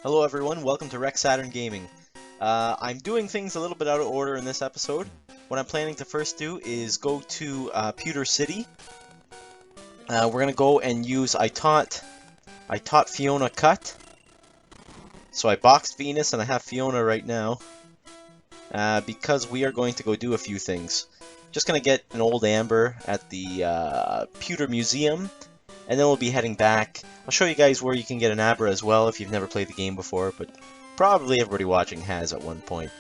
Hello everyone, welcome to Saturn Gaming. I'm doing things a little bit out of order in this episode. What I'm planning to first do is go to Pewter City. We're gonna go and use I taught Fiona cut. So I boxed Venus and I have Fiona right now. Because we are going to go do a few things. Just gonna get an old amber at the Pewter Museum. And then we'll be heading back. I'll show you guys where you can get an Abra as well if you've never played the game before, but probably everybody watching has at one point.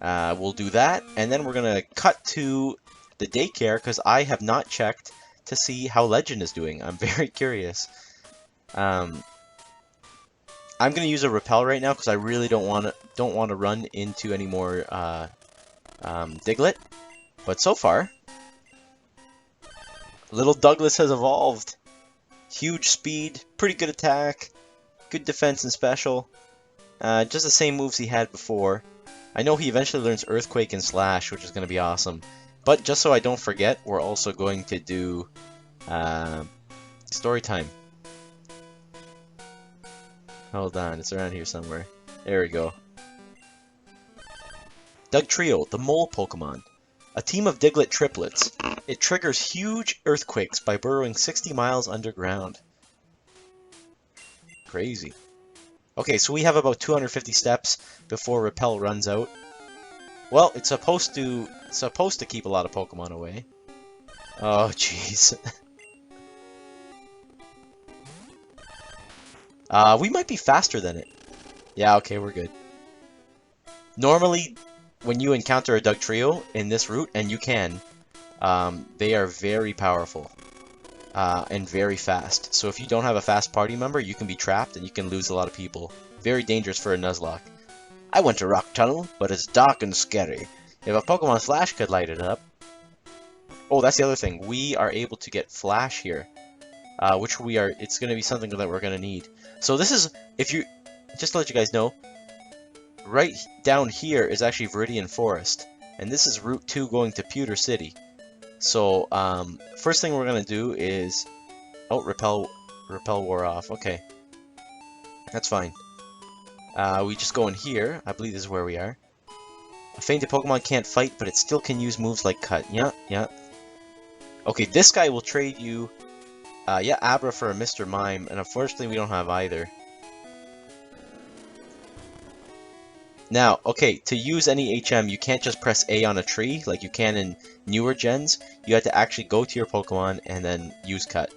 We'll do that, and then we're going to cut to the daycare because I have not checked to see how Legend is doing. I'm very curious. I'm going to use a repel right now because I really don't want to run into any more Diglett. But so far, little Douglas has evolved. Huge speed, pretty good attack, good defense and special. Just the same moves he had before. I know he eventually learns Earthquake and Slash, which is going to be awesome. But just so I don't forget, we're also going to do story time. Hold on, it's around here somewhere. There we go. Dugtrio, the mole Pokemon. A team of Diglett triplets. It triggers huge earthquakes by burrowing 60 miles underground. Crazy. Okay, so we have about 250 steps before Repel runs out. Well, it's supposed to keep a lot of Pokemon away. Oh, jeez. We might be faster than it. Yeah, okay, we're good. Normally, when you encounter a Dugtrio in this route, and you can, they are very powerful and very fast. So if you don't have a fast party member, you can be trapped and you can lose a lot of people. Very dangerous for a Nuzlocke. I went to Rock Tunnel, but it's dark and scary. If a Pokemon Flash could light it up... Oh, that's the other thing. We are able to get Flash here. It's going to be something that we're going to need. So this is, just to let you guys know, right down here is actually Viridian Forest. And this is Route 2 going to Pewter City. So, first thing we're going to do is... Oh, Repel wore off. Okay. That's fine. We just go in here. I believe this is where we are. A fainted Pokemon can't fight, but it still can use moves like Cut. Yeah, yeah. Okay, this guy will trade you... yeah, Abra for a Mr. Mime, and unfortunately we don't have either. Now, okay, to use any HM, you can't just press A on a tree like you can in newer gens. You have to actually go to your Pokemon and then use Cut.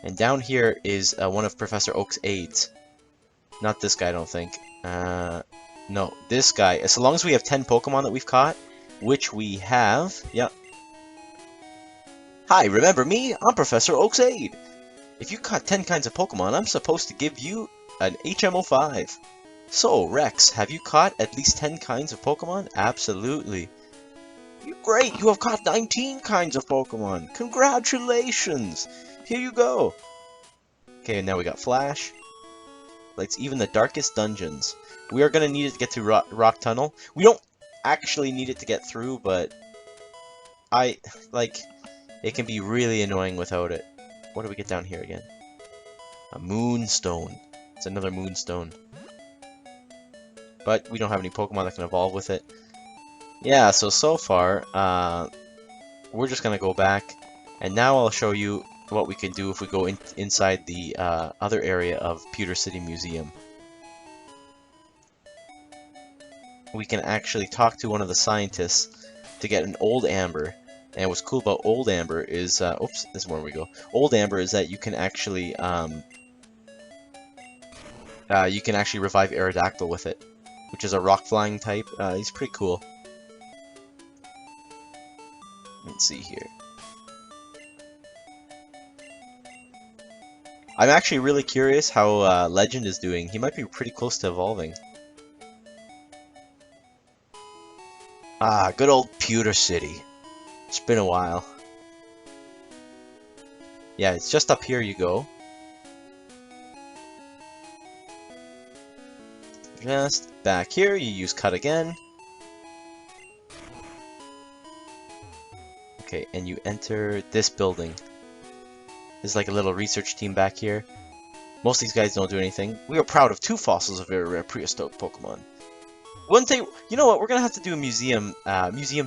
And down here is one of Professor Oak's aides. Not this guy, I don't think. No, this guy. As long as we have 10 Pokemon that we've caught, which we have, yeah. Hi, remember me? I'm Professor Oak's aide. If you caught 10 kinds of Pokemon, I'm supposed to give you an HM05. So, Rex, have you caught at least 10 kinds of Pokemon? Absolutely. Great, you have caught 19 kinds of Pokemon. Congratulations. Here you go. Okay, now we got Flash. Lights even the darkest dungeons. We are going to need it to get to Rock Tunnel. We don't actually need it to get through, but it can be really annoying without it. What do we get down here again? A Moonstone. It's another Moonstone. But we don't have any Pokemon that can evolve with it. Yeah, so far, we're just going to go back. And now I'll show you what we can do if we go inside the other area of Pewter City Museum. We can actually talk to one of the scientists to get an old amber. And what's cool about old amber is, oops, this is where we go. Old amber is that you can actually revive Aerodactyl with it, which is a rock flying type. He's pretty cool. Let's see here. I'm actually really curious how Legend is doing. He might be pretty close to evolving. Ah, good old Pewter City. It's been a while. Yeah, it's just up here you go. Just back here, you use Cut again. Okay, and you enter this building. There's like a little research team back here. Most of these guys don't do anything. We are proud of 2 fossils of very rare prehistoric Pokemon. One day, you know what? We're gonna have to do a museum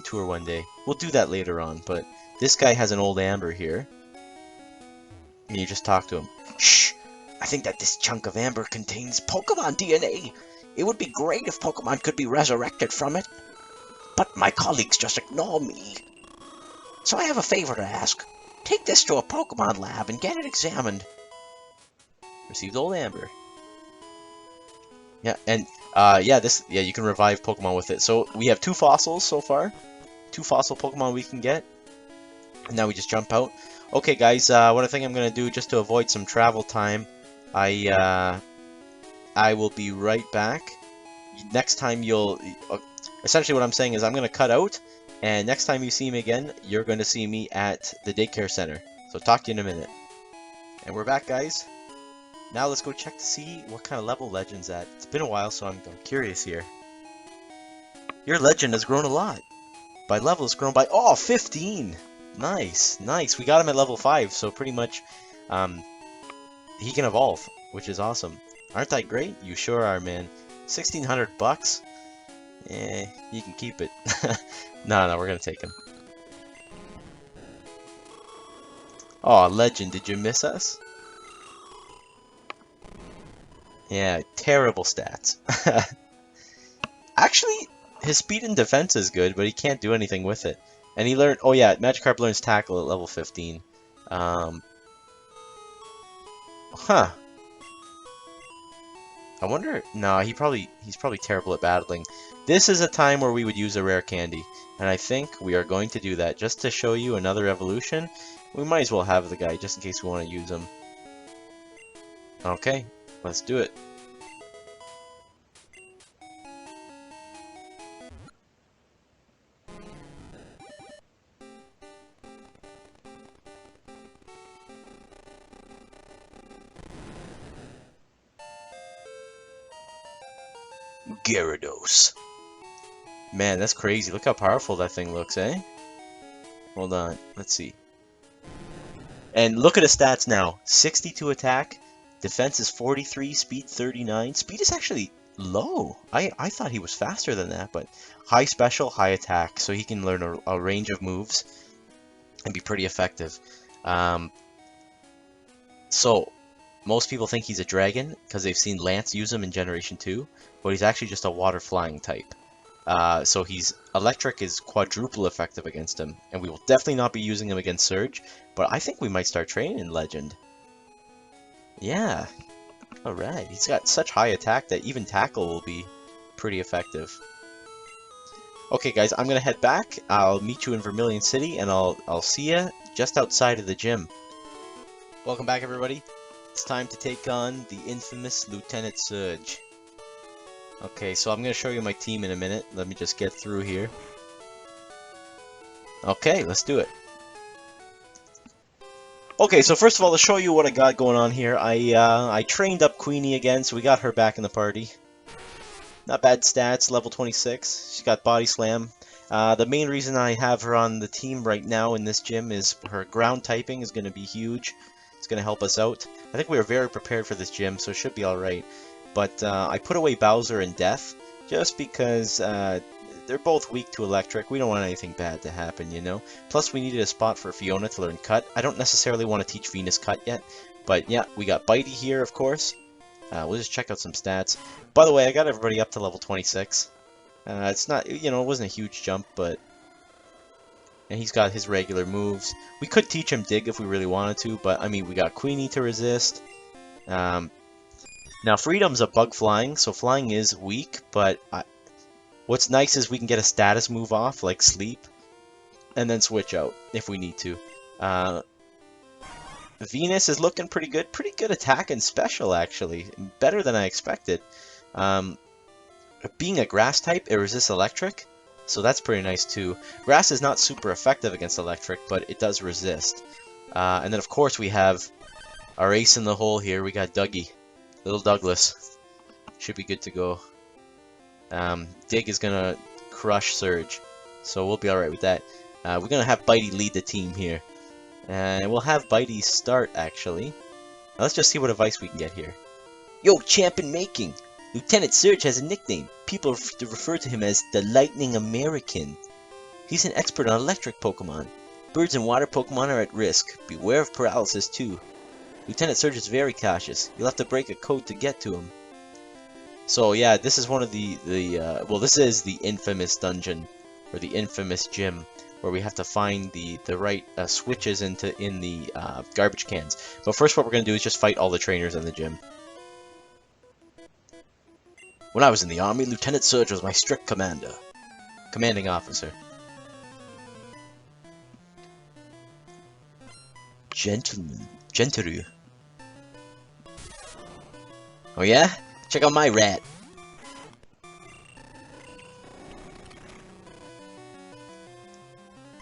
tour one day. We'll do that later on. But this guy has an old amber here. And you just talk to him. Shh! I think that this chunk of amber contains Pokemon DNA. It would be great if Pokemon could be resurrected from it. But my colleagues just ignore me. So I have a favor to ask. Take this to a Pokemon lab and get it examined. Received old amber. Yeah, and yeah, you can revive Pokemon with it. So we have 2 fossils so far. 2 fossil Pokemon we can get. And now we just jump out. Okay, guys, what I think I'm gonna do just to avoid some travel time, I will be right back. Next time essentially what I'm saying is I'm gonna cut out, and next time you see me again, you're gonna see me at the daycare center. So talk to you in a minute. And we're back, guys. Now let's go check to see what kind of level Legend's at. It's been a while, so I'm curious here. Your Legend has grown a lot. By level, it's grown by 15. Nice, nice. We got him at level 5, so pretty much he can evolve, which is awesome. Aren't I great? You sure are, man. 1,600 bucks? Eh, you can keep it. No, we're gonna take him. Oh, Legend, did you miss us? Yeah, terrible stats. Actually, his speed and defense is good, but he can't do anything with it. And he learned, oh yeah, Magikarp learns Tackle at level 15. Huh. I wonder, no, he's probably terrible at battling. This is a time where we would use a rare candy, and I think we are going to do that just to show you another evolution. We might as well have the guy just in case we want to use him. Okay, let's do it. Gyarados. Man, that's crazy. Look how powerful that thing looks, eh? Hold on. Let's see. And look at his stats now. 62 attack. Defense is 43. Speed 39. Speed is actually low. I thought he was faster than that, but high special, high attack. So he can learn a range of moves and be pretty effective. So, most people think he's a dragon because they've seen Lance use him in Generation 2, but he's actually just a water flying type. So electric is quadruple effective against him, and we will definitely not be using him against Surge, but I think we might start training in Legend. Yeah, alright, he's got such high attack that even Tackle will be pretty effective. Okay guys, I'm gonna head back. I'll meet you in Vermillion City, and I'll see you just outside of the gym. Welcome back, everybody. It's time to take on the infamous Lieutenant Surge. Okay, so I'm going to show you my team in a minute. Let me just get through here. Okay, let's do it. Okay, so first of all, to show you what I got going on here, I trained up Queenie again, so we got her back in the party. Not bad stats, level 26. She's got Body Slam. The main reason I have her on the team right now in this gym is her ground typing is going to be huge. It's going to help us out. I think we are very prepared for this gym, so it should be alright. But I put away Bowser and Death just because they're both weak to electric. We don't want anything bad to happen, you know? Plus, we needed a spot for Fiona to learn Cut. I don't necessarily want to teach Venus Cut yet. But yeah, we got Bitey here, of course. We'll just check out some stats. By the way, I got everybody up to level 26. It's not, you know, it wasn't a huge jump, but... And he's got his regular moves. We could teach him Dig if we really wanted to, but, I mean, we got Queenie to resist. Now, Freedom's a bug flying, so flying is weak, but what's nice is we can get a status move off, like Sleep, and then switch out if we need to. Venus is looking pretty good attack and special, actually. Better than I expected. Being a grass type, it resists electric, so that's pretty nice too. Grass is not super effective against electric, but it does resist. And then, of course, we have our ace in the hole here. We got Dougie. Little Douglas. Should be good to go. Dig is going to crush Surge, so we'll be alright with that. We're going to have Bitey lead the team here. And we'll have Bitey start, actually. Now let's just see what advice we can get here. Yo, champ in making! Lieutenant Surge has a nickname. People refer to him as the Lightning American. He's an expert on electric Pokemon. Birds and water Pokemon are at risk. Beware of paralysis, too. Lieutenant Surge is very cautious. You'll have to break a code to get to him. So yeah, this is one of well, this is the infamous dungeon, or the infamous gym, where we have to find the right switches in the garbage cans. But first, what we're gonna do is just fight all the trainers in the gym. When I was in the army, Lieutenant Surge was my strict commanding officer. Gentleman. Oh yeah? Check out my rat.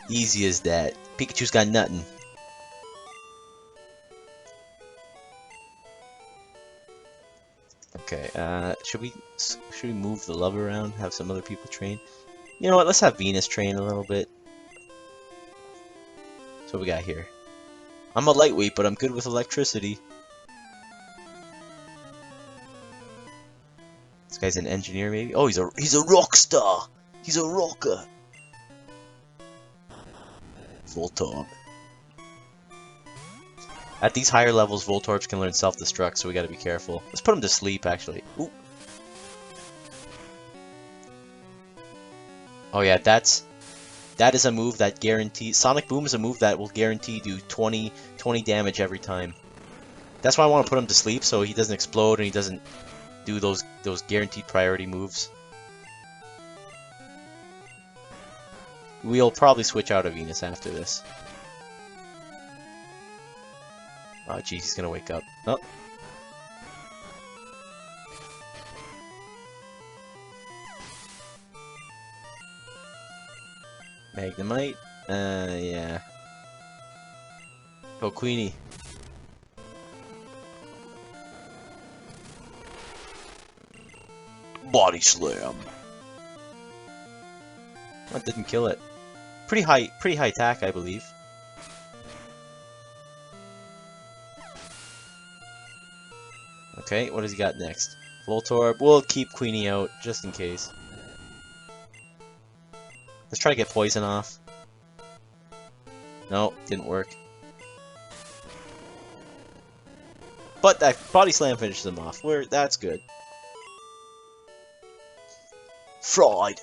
Easy as that. Pikachu's got nothing. Okay, should we move the love around, have some other people train? You know what, let's have Venus train a little bit. So what we got here? I'm a lightweight, but I'm good with electricity. This guy's an engineer, maybe? Oh, he's a rock star! He's a rocker! Voltorb. At these higher levels, Voltorbs can learn self-destruct, so we gotta be careful. Let's put him to sleep, actually. Ooh. Oh yeah, that is a move that guarantees... Sonic Boom is a move that will guarantee do 20 damage every time. That's why I want to put him to sleep, so he doesn't explode and he doesn't do those guaranteed priority moves. We'll probably switch out of Venus after this. Oh jeez, he's gonna wake up. Oh. Magnemite? Yeah. Go Queenie. Body Slam. That didn't kill it. Pretty high attack, I believe. Okay, what does he got next? Voltorb. We'll keep Queenie out, just in case. Let's try to get poison off. No, didn't work. But that Body Slam finishes him off. That's good. Fried!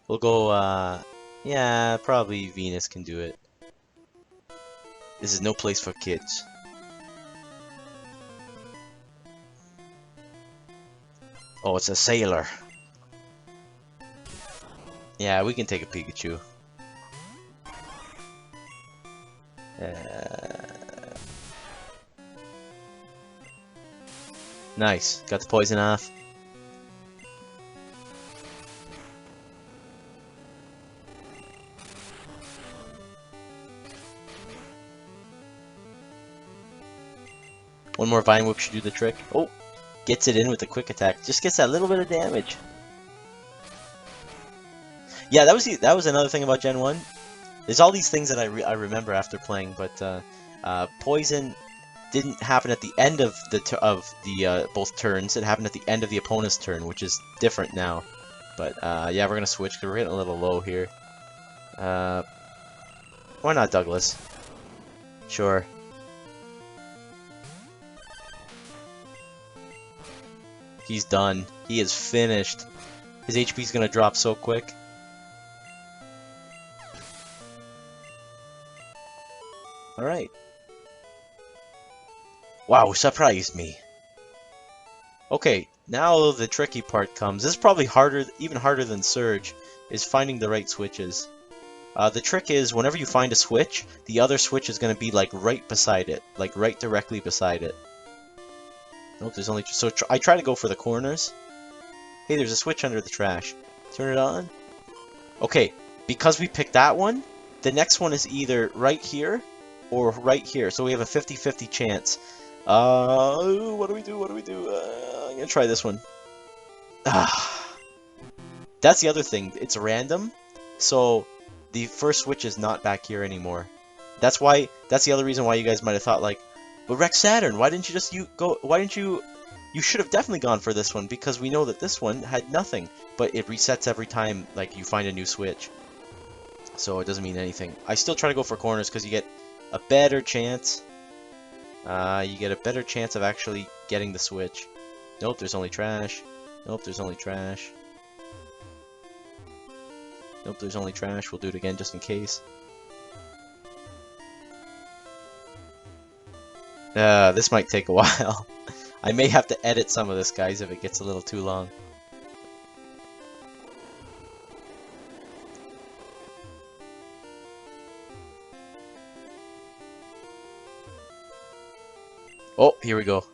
We'll go, yeah, probably Venus can do it. This is no place for kids. Oh, it's a sailor. Yeah, we can take a Pikachu. Nice. Got the poison off. One more Vine Whip should do the trick. Oh! Gets it in with a quick attack. Just gets that little bit of damage. Yeah, that was another thing about Gen 1. There's all these things that I remember after playing, but poison didn't happen at the end of the both turns. It happened at the end of the opponent's turn, which is different now. But yeah, we're gonna switch because we're getting a little low here. Why not Douglas? Sure. He's done. He is finished. His HP's gonna drop so quick. Alright. Wow, surprised me. Okay, now the tricky part comes. This is probably harder, even harder than Surge, is finding the right switches. The trick is, whenever you find a switch, the other switch is going to be like right beside it. Like right directly beside it. Nope, there's only... So I try to go for the corners. Hey, there's a switch under the trash. Turn it on. Okay, because we picked that one, the next one is either right here or right here. So we have a 50-50 chance. What do we do? I'm gonna try this one. That's the other thing. It's random. So the first switch is not back here anymore. That's why. That's the other reason why you guys might have thought like, but Rex Saturn, why didn't you just go? Why didn't you? You should have definitely gone for this one because we know that this one had nothing, but it resets every time like you find a new switch. So it doesn't mean anything. I still try to go for corners because you get a better chance. You get a better chance of actually getting the switch. Nope, there's only trash. Nope, there's only trash. Nope, there's only trash. We'll do it again just in case. This might take a while. I may have to edit some of this, guys, if it gets a little too long. Oh, here we go.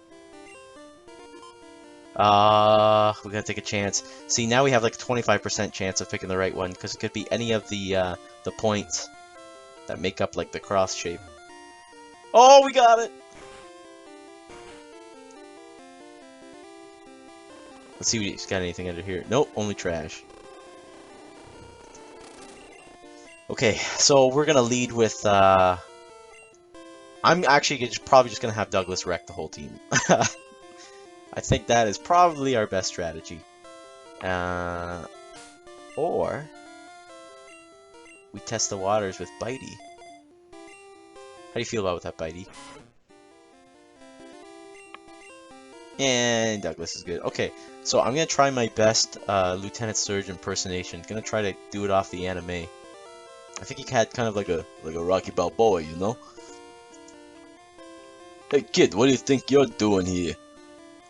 We gotta take a chance. See, now we have like a 25% chance of picking the right one, because it could be any of the points that make up like the cross shape. Oh, we got it! Let's see if he's got anything under here. Nope, only trash. Okay, so we're gonna lead with, I'm actually probably just gonna have Douglas wreck the whole team. I think that is probably our best strategy. Or we test the waters with Bitey. How do you feel about that, Bitey? And Douglas is good. Okay, so I'm gonna try my best Lieutenant Surge impersonation. Gonna try to do it off the anime. I think he had kind of like a Rocky Balboa, you know? Hey kid, what do you think you're doing here?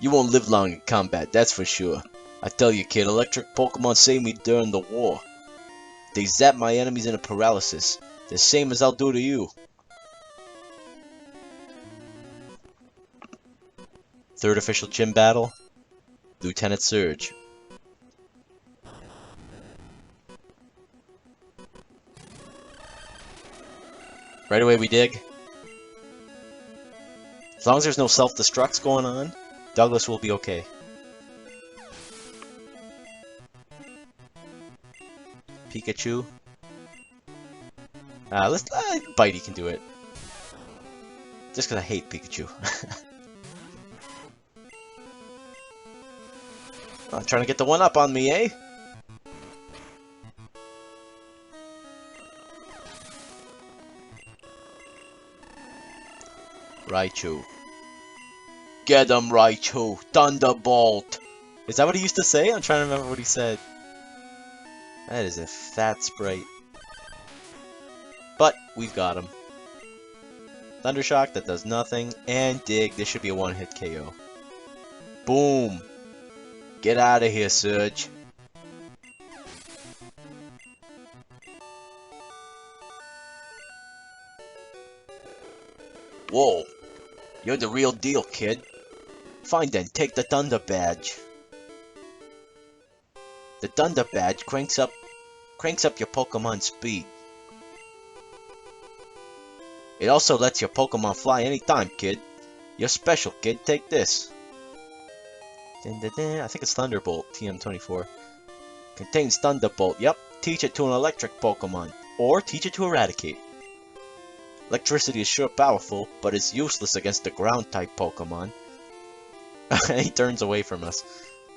You won't live long in combat, that's for sure. I tell you kid, electric Pokemon saved me during the war. They zap my enemies into paralysis, the same as I'll do to you. Third official gym battle, Lieutenant Surge. Right away we dig. As long as there's no self-destructs going on, Douglas will be okay. Pikachu. Bitey can do it. Just because I hate Pikachu. Trying to get the one up on me, eh? Raichu. Get him, Raichu! Thunderbolt! Is that what he used to say? I'm trying to remember what he said. That is a fat sprite. But we've got him. Thundershock, that does nothing. And Dig, this should be a one-hit KO. Boom! Get out of here, Surge. Whoa! You're the real deal, kid. Fine then, take the Thunder Badge. The Thunder Badge cranks up your Pokemon speed. It also lets your Pokemon fly anytime, kid. You're special, kid. Take this. I think it's Thunderbolt, TM24. Contains Thunderbolt. Yep. Teach it to an electric Pokemon. Or teach it to Eradicate. Electricity is sure powerful, but it's useless against the ground-type Pokemon. He turns away from us.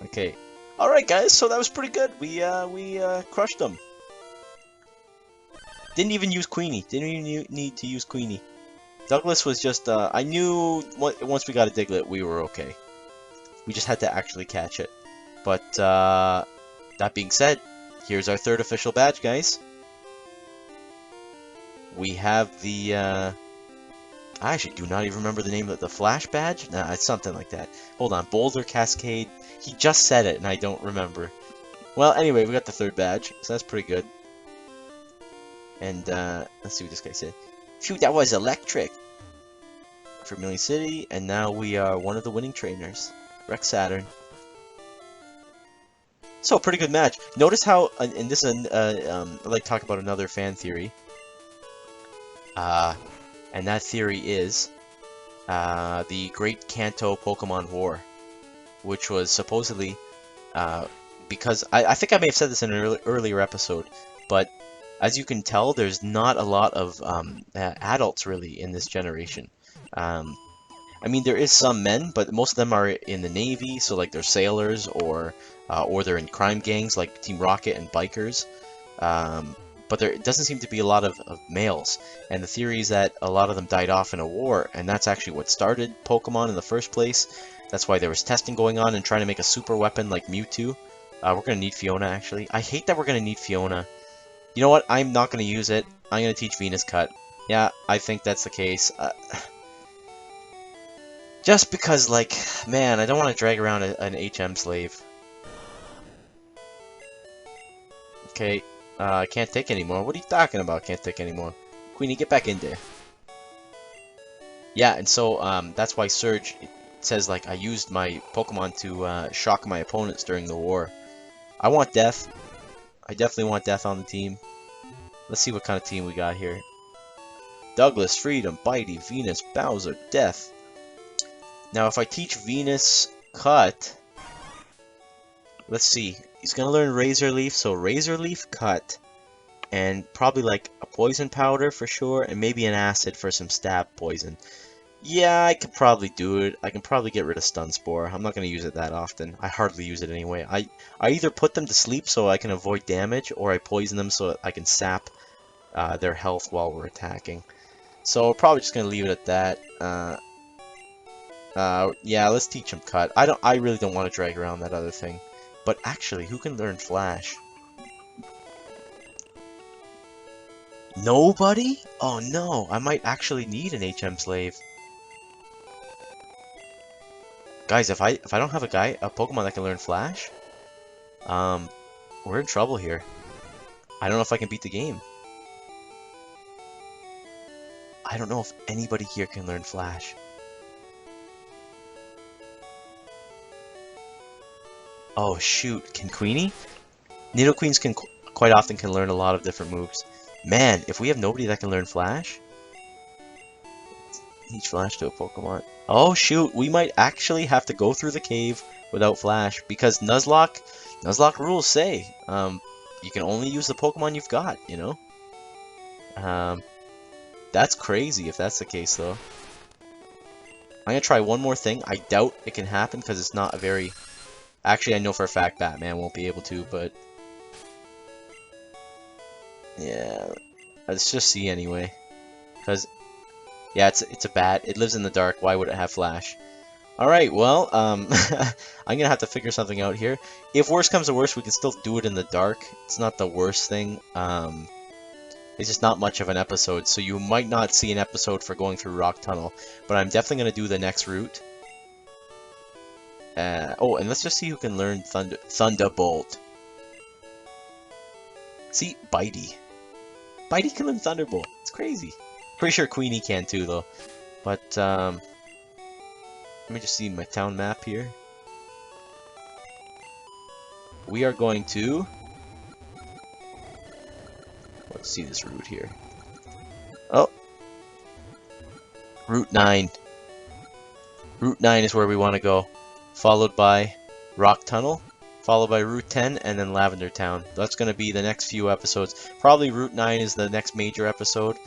Okay. Alright guys, so that was pretty good. We crushed them. Didn't even use Queenie. Didn't even need to use Queenie. Douglas was just, I knew once we got a Diglett, we were okay. We just had to actually catch it. But, that being said, here's our third official badge, guys. We have the, I actually do not even remember the name of the Flash badge. Nah, it's something like that. Hold on, Boulder Cascade. He just said it, and I don't remember. Well, anyway, we got the third badge, so that's pretty good. And, let's see what this guy said. Phew, that was electric! Vermillion City, and now we are one of the winning trainers. Rex Saturn. So, pretty good match. Notice how, and this is, I'd like to talk about another fan theory. And that theory is, the Great Kanto Pokemon War. Which was supposedly, because, I think I may have said this in an earlier episode, but, as you can tell, there's not a lot of adults really in this generation. Um, I mean, there is some men, but most of them are in the Navy, so like they're sailors or they're in crime gangs like Team Rocket and bikers. But there doesn't seem to be a lot of males, and the theory is that a lot of them died off in a war, and that's actually what started Pokemon in the first place. That's why there was testing going on and trying to make a super weapon like Mewtwo. We're gonna need Fiona, actually. I hate that we're gonna need Fiona. You know what? I'm not gonna use it. I'm gonna teach Venus Cut. Yeah, I think that's the case. Just because, like, man, I don't want to drag around an HM slave. Okay, I can't take anymore. What are you talking about? Can't take anymore. Queenie, get back in there. Yeah, and so that's why Surge says like I used my Pokemon to shock my opponents during the war. I want death. I definitely want death on the team. Let's see what kind of team we got here. Douglas, Freedom, Bitey, Venus, Bowser, Death. Now if I teach Venus Cut, let's see. He's gonna learn Razor Leaf, so Razor Leaf Cut. And probably like a poison powder for sure, and maybe an acid for some stab poison. Yeah, I could probably do it. I can probably get rid of Stun Spore. I'm not going to use it that often. I hardly use it anyway. I either put them to sleep so I can avoid damage, or I poison them so I can sap their health while we're attacking. So we're probably just going to leave it at that. Yeah, let's teach him Cut. I really don't want to drag around that other thing. But actually, who can learn Flash? Nobody? Oh no, I might actually need an HM slave. Guys, if I don't have a Pokemon that can learn Flash, we're in trouble here. I don't know if I can beat the game. I don't know if anybody here can learn Flash. Oh shoot, can Queenie? Nidoqueens can quite often can learn a lot of different moves. Man, if we have nobody that can learn Flash, teach Flash to a Pokemon. Oh shoot, we might actually have to go through the cave without Flash because Nuzlocke rules say you can only use the Pokemon you've got, you know? That's crazy if that's the case though. I'm gonna try one more thing. I doubt it can happen because it's not a very... Actually, I know for a fact Batman won't be able to, but... Yeah, let's just see anyway. Because, yeah, it's a bat. It lives in the dark. Why would it have Flash? Alright, well, I'm gonna have to figure something out here. If worse comes to worse, we can still do it in the dark. It's not the worst thing. It's just not much of an episode, so you might not see an episode for going through Rock Tunnel. But I'm definitely gonna do the next route. Oh, and let's just see who can learn Thunderbolt. See, Bitey. Bitey can learn Thunderbolt. It's crazy. Pretty sure Queenie can too, though. But, let me just see my town map here. We are going to... Let's see this route here. Oh! Route 9. Route 9 is where we want to go. Followed by Rock Tunnel. Followed by Route 10 and then Lavender Town. That's going to be the next few episodes. Probably Route 9 is the next major episode.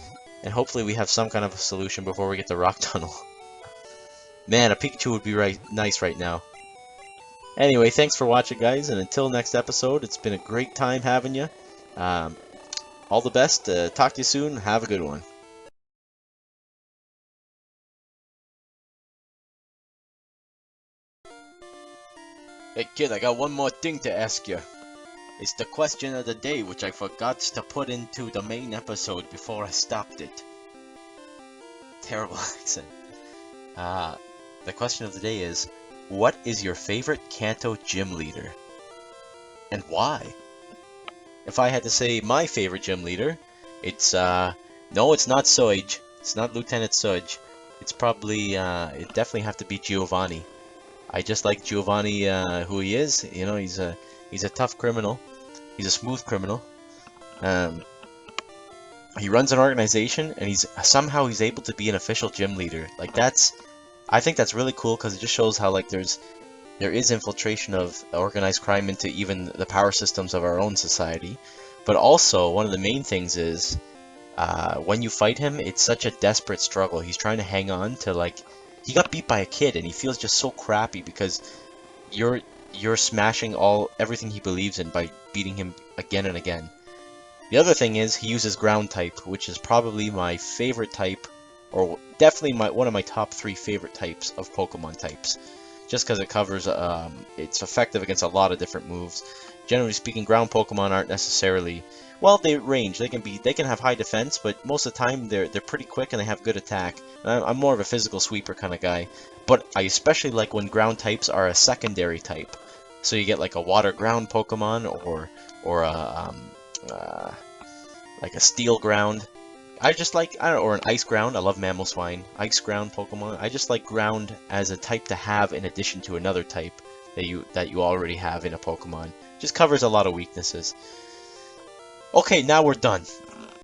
And hopefully we have some kind of a solution before we get to Rock Tunnel. Man, a Pikachu would be nice right now. Anyway, thanks for watching, guys. And until next episode, it's been a great time having you. All the best. Talk to you soon. Have a good one. Hey kid, I got one more thing to ask you. It's the question of the day, which I forgot to put into the main episode before I stopped it. Terrible accent. The question of the day is, what is your favorite Kanto gym leader? And why? If I had to say my favorite gym leader, it's, no, it's not Soij. It's not Lieutenant Soij. It's probably, it definitely have to be Giovanni. I just like Giovanni, who he is. You know, he's a tough criminal. He's a smooth criminal. He runs an organization, and he's able to be an official gym leader. Like I think that's really cool because it just shows how like there is infiltration of organized crime into even the power systems of our own society. But also, one of the main things is when you fight him, it's such a desperate struggle. He's trying to hang on to, like, he got beat by a kid and he feels just so crappy because you're smashing everything he believes in by beating him again and again. The other thing is he uses ground type, which is probably my favorite type, or definitely one of my top 3 favorite types of Pokemon types. Just because it covers, it's effective against a lot of different moves. Generally speaking, ground Pokemon aren't necessarily, well, they range. They can have high defense, but most of the time they're pretty quick and they have good attack. I'm more of a physical sweeper kind of guy, but I especially like when ground types are a secondary type. So you get like a water ground Pokemon or a like a steel ground. I just like, I don't know, or an ice ground. I love Mamoswine. Ice ground Pokemon. I just like ground as a type to have in addition to another type that you already have in a Pokemon. Just covers a lot of weaknesses. Okay, now we're done.